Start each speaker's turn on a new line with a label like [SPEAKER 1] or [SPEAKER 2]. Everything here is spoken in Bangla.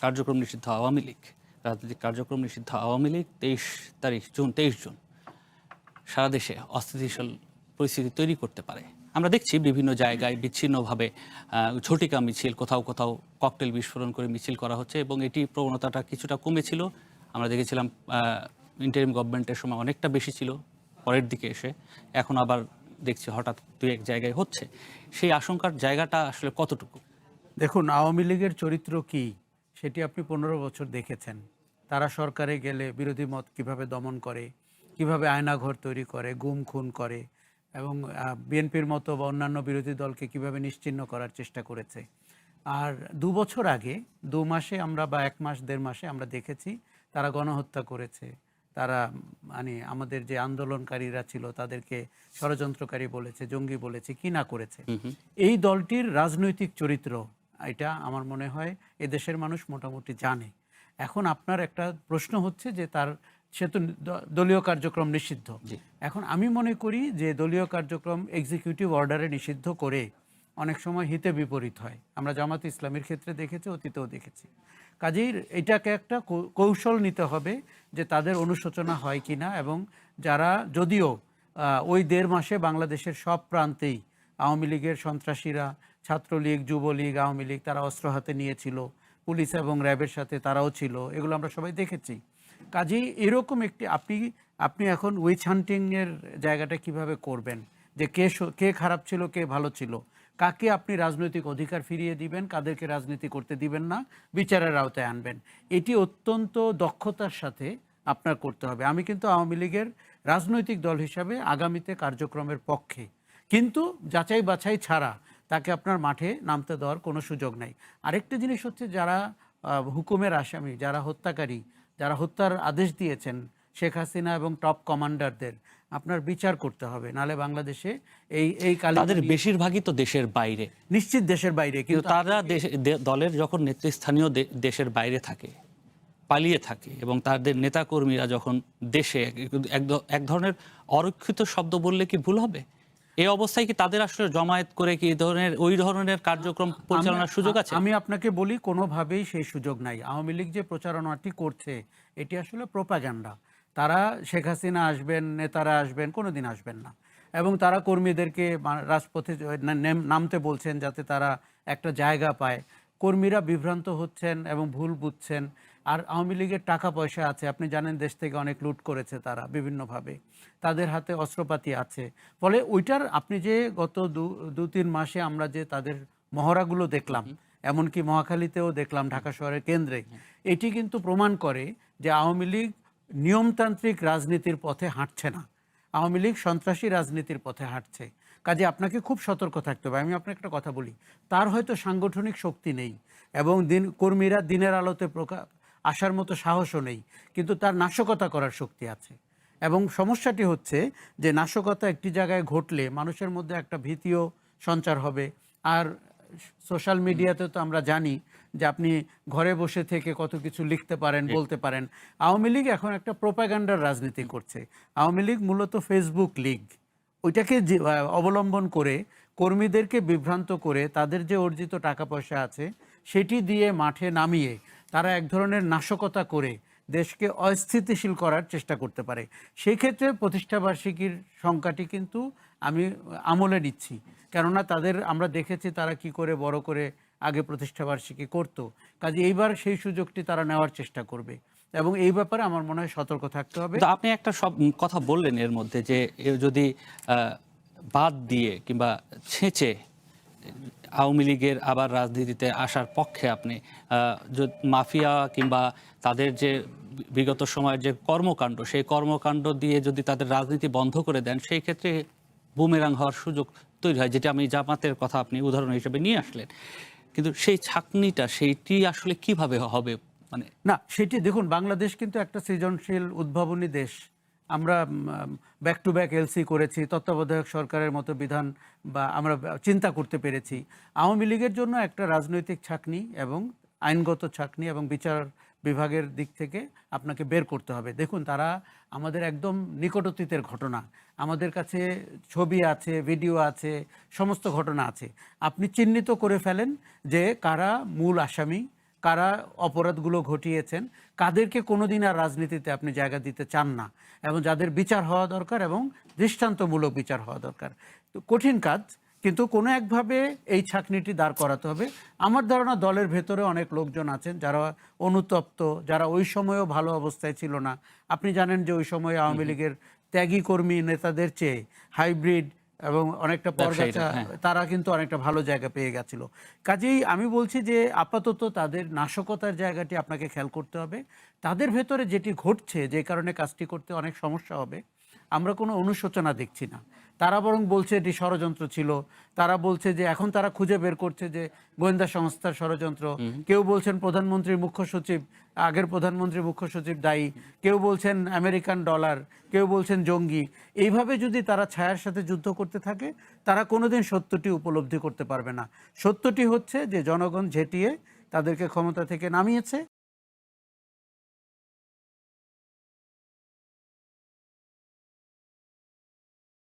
[SPEAKER 1] কার্যক্রম নিষিদ্ধ আওয়ামী লীগ, রাজনৈতিক কার্যক্রম নিষিদ্ধ আওয়ামী লীগ 23 জুন সারা দেশে অস্থিতিশীল পরিস্থিতি তৈরি করতে পারে। আমরা দেখছি বিভিন্ন জায়গায় বিচ্ছিন্নভাবে ঝটিকা মিছিল, কোথাও কোথাও ককটেল বিস্ফোরণ করে মিছিল করা হচ্ছে এবং এটি প্রবণতাটা কিছুটা কমেছিল। আমরা দেখেছিলাম ইন্টারিম গভর্নমেন্টের সময় অনেকটা বেশি ছিল, পরের দিকে এসে এখন আবার দেখছি হঠাৎ দুই এক জায়গায় হচ্ছে। সেই আশঙ্কার জায়গাটা আসলে কতটুকু?
[SPEAKER 2] দেখুন, আওয়ামী লীগের চরিত্র কি সেটি আপনি 15 বছর দেখেছেন। তারা সরকারে গেলে বিরোধী মত কিভাবে দমন করে, কিভাবে আয়নাঘর তৈরি করে, গুম খুন করে এবং বিএনপির মতো বা অন্যান্য বিরোধী দলকে কিভাবে নিশ্চিহ্ন করার চেষ্টা করেছে। আর 2 বছর আগে 2 মাসে আমরা বা 1 মাস 1.5 মাসে আমরা দেখেছি তারা গণহত্যা করেছে। তারা মানে আমাদের যে আন্দোলনকারীরা ছিল তাদেরকে ষড়যন্ত্রকারী বলেছে, জঙ্গি বলেছে, কি না করেছে। এই দলটির রাজনৈতিক চরিত্র এটা আমার মনে হয় এদেশের মানুষ মোটামুটি জানে। এখন আপনার একটা প্রশ্ন হচ্ছে যে সে তো দলীয় কার্যক্রম নিষিদ্ধ। এখন আমি মনে করি যে দলীয় কার্যক্রম এক্সিকিউটিভ অর্ডারে নিষিদ্ধ করে অনেক সময় হিতে বিপরীত হয়। আমরা জামাত ইসলামের ক্ষেত্রে দেখেছি, অতীতেও দেখেছি। কাজেই এটাকে একটা কৌশল নিতে হবে যে তাদের অনুশোচনা হয় কিনা, এবং যারা যদিও ওই 1.5 মাসে বাংলাদেশের সব প্রান্তেই আওয়ামী লীগের সন্ত্রাসীরা, ছাত্রলীগ, যুবলীগ, আওয়ামী লীগ তারা অস্ত্র হাতে নিয়েছিল, পুলিশ এবং র্যাবের সাথে তারাও ছিল, এগুলো আমরা সবাই দেখেছি। কাজেই এরকম একটি আপনি এখন উইচ হান্টিংয়ের জায়গাটা কিভাবে করবেন, যে কে খারাপ ছিল, কে ভালো ছিল, কাকে আপনি রাজনৈতিক অধিকার ফিরিয়ে দিবেন, কাদেরকে রাজনীতি করতে দিবেন না, বিচারের আওতায় আনবেন, এটি অত্যন্ত দক্ষতার সাথে আপনার করতে হবে। আমি কিন্তু আওয়ামী লীগের রাজনৈতিক দল হিসাবে আগামীতে কার্যক্রমের পক্ষে, কিন্তু যাচাই বাছাই ছাড়া তাকে আপনার মাঠে নামতে দেওয়ার কোনো সুযোগ নেই। আরেকটা জিনিস হচ্ছে, যারা হুকুমের আসামি, যারা হত্যাকারী, যারা হত্যার আদেশ দিয়েছেন শেখ হাসিনা এবং টপ কমান্ডারদের আপনার বিচার করতে হবে, নালে বাংলাদেশে এই
[SPEAKER 1] তাদের বেশিরভাগই তো দেশের বাইরে,
[SPEAKER 2] নিশ্চিত দেশের বাইরে,
[SPEAKER 1] কিন্তু তারা দলের যখন নেতৃস্থানীয় দেশের বাইরে থাকে, পালিয়ে থাকে, এবং তাদের নেতাকর্মীরা যখন দেশে, এক ধরনের অরক্ষিত শব্দ বললে কি ভুল হবে? এই অবস্থায় কি তাদের আসলে জমায়েত করে কি ওই ধরনের কার্যক্রম পরিচালনার সুযোগ আছে?
[SPEAKER 2] আমি আপনাকে বলি, কোনোভাবেই সেই সুযোগ নাই। আওয়ামী লীগ যে প্রচারণাটি করছে এটি আসলে প্রোপাগান্ডা। তারা শেখ হাসিনা আসবেন, নেতারা আসবেন, কোনোদিন আসবেন না, এবং তারা কর্মীদেরকে রাজপথে নামতে বলছেন যাতে তারা একটা জায়গা পায়। কর্মীরা বিভ্রান্ত হচ্ছেন এবং ভুল বুঝছেন। আর আওয়ামী লীগের টাকা পয়সা আছে, আপনি জানেন দেশ থেকে অনেক লুট করেছে তারা বিভিন্নভাবে, তাদের হাতে অস্ত্রপাতি আছে। ফলে ওইটার আপনি যে গত 2-3 মাসে আমরা যে তাদের মহড়াগুলো দেখলাম, এমনকি মহাখালীতেও দেখলাম, ঢাকা শহরের কেন্দ্রে, এটি কিন্তু প্রমাণ করে যে আওয়ামী লীগ নিয়মতান্ত্রিক রাজনীতির পথে হাঁটছে না, আওয়ামী লীগ সন্ত্রাসী রাজনীতির পথে হাঁটছে। কাজে আপনাকে খুব সতর্ক থাকতে হবে। আমি আপনাকে একটা কথা বলি, তার হয়তো সাংগঠনিক শক্তি নেই এবং কর্মীরা দিনের আলোতে আসার মতো সাহসও নেই, কিন্তু তার নাশকতা করার শক্তি আছে। এবং সমস্যাটি হচ্ছে যে নাশকতা একটি জায়গায় ঘটলে মানুষের মধ্যে একটা ভীতিও সঞ্চার হবে। আর সোশ্যাল মিডিয়াতে তো আমরা জানি যে আপনি ঘরে বসে থেকে কত কিছু লিখতে পারেন, বলতে পারেন। আওয়ামী লীগ এখন একটা প্রোপাগান্ডার রাজনীতি করছে। আওয়ামী লীগ মূলত ফেসবুক লীগ, ওইটাকে অবলম্বন করে কর্মীদেরকে বিভ্রান্ত করে তাদের যে অর্জিত টাকা পয়সা আছে সেটি দিয়ে মাঠে নামিয়ে তারা এক ধরনের নাশকতা করে দেশকে অস্থিতিশীল করার চেষ্টা করতে পারে। সেই ক্ষেত্রে প্রতিষ্ঠাবার্ষিকীর সংখ্যাটি কিন্তু আমি আমলে নিচ্ছি, কেননা আমরা দেখেছি তারা কি করে বড় করে আগে প্রতিষ্ঠাবার্ষিকী করত। কাজে এইবার সেই সুযোগটি তারা নেওয়ার চেষ্টা করবে, এবং এই ব্যাপারে আমার মনে হয় সতর্ক থাকতে হবে।
[SPEAKER 1] আপনি একটা কথা বললেন এর মধ্যে, যে যদি বাদ দিয়ে কিংবা ছেঁচে আওয়ামী লীগের আবার রাজনীতিতে আসার পক্ষে আপনি, মাফিয়া কিংবা তাদের যে বিগত সময়ের যে কর্মকাণ্ড, সেই কর্মকাণ্ড দিয়ে যদি তাদের রাজনীতি বন্ধ করে দেন, সেই ক্ষেত্রে বুমেরাং হওয়ার সুযোগ তৈরি হয়, যেটা আমি জামাতের কথা আপনি উদাহরণ হিসেবে নিয়ে আসলেন। কিন্তু সেই ছাঁকনিটা, সেইটি আসলে কিভাবে হবে? মানে
[SPEAKER 2] না, সেটি দেখুন, বাংলাদেশ কিন্তু একটা সৃজনশীল উদ্ভাবনী দেশ। আমরা ব্যাক টু ব্যাক এলসি করেছি, তত্ত্বাবধায়ক সরকারের মতো বিধান বা আমরা চিন্তা করতে পেরেছি। আওয়ামী লীগের জন্য একটা রাজনৈতিক ছাঁকনি এবং আইনগত ছাঁকনি এবং বিচার বিভাগের দিক থেকে আপনাকে বের করতে হবে। দেখুন, তারা আমাদের একদম নিকট অতীতের ঘটনা, আমাদের কাছে ছবি আছে, ভিডিও আছে, সমস্ত ঘটনা আছে। আপনি চিহ্নিত করে ফেলেন যে কারা মূল আসামি, কারা অপরাধগুলো ঘটিয়েছেন, কাদেরকে কোনোদিন আর রাজনীতিতে আপনি জায়গা দিতে চান না, এবং যাদের বিচার হওয়া দরকার এবং দৃষ্টান্তমূলক বিচার হওয়া দরকার। তো কঠিন কাজ, কিন্তু কোনো একভাবে এই ছাঁকনিটি দাঁড় করাতে হবে। আমার ধারণা দলের ভেতরে অনেক লোকজন আছেন যারা অনুতপ্ত, যারা ওই সময়েও ভালো অবস্থায় ছিল না। আপনি জানেন যে ওই সময়ে আওয়ামী লীগের ত্যাগী কর্মী নেতাদের চেয়ে হাইব্রিড এবং অনেকটা পরগাছা, তারা কিন্তু অনেকটা ভালো জায়গা পেয়ে গেছিল। কাজেই আমি বলছি যে আপাতত তাদের নাশকতার জায়গাটি আপনাকে খেয়াল করতে হবে। তাদের ভেতরে যেটি ঘটছে, যে কারণে কাজটি করতে অনেক সমস্যা হবে, আমরা কোনো অনুশোচনা দেখছি না। তারা বরং বলছে এটি ষড়যন্ত্র ছিল। তারা বলছে যে এখন তারা খুঁজে বের করছে যে গোয়েন্দা সংস্থার ষড়যন্ত্র। কেউ বলছেন প্রধানমন্ত্রীর মুখ্য সচিব, আগের প্রধানমন্ত্রীর মুখ্য সচিব দায়ী, কেউ বলছেন আমেরিকান ডলার, কেউ বলছেন জঙ্গি। এইভাবে যদি তারা ছায়ার সাথে যুদ্ধ করতে থাকে, তারা কোনোদিন সত্যটি উপলব্ধি করতে পারবে না। সত্যটি হচ্ছে যে জনগণ ঝেঁটিয়ে তাদেরকে ক্ষমতা থেকে নামিয়েছে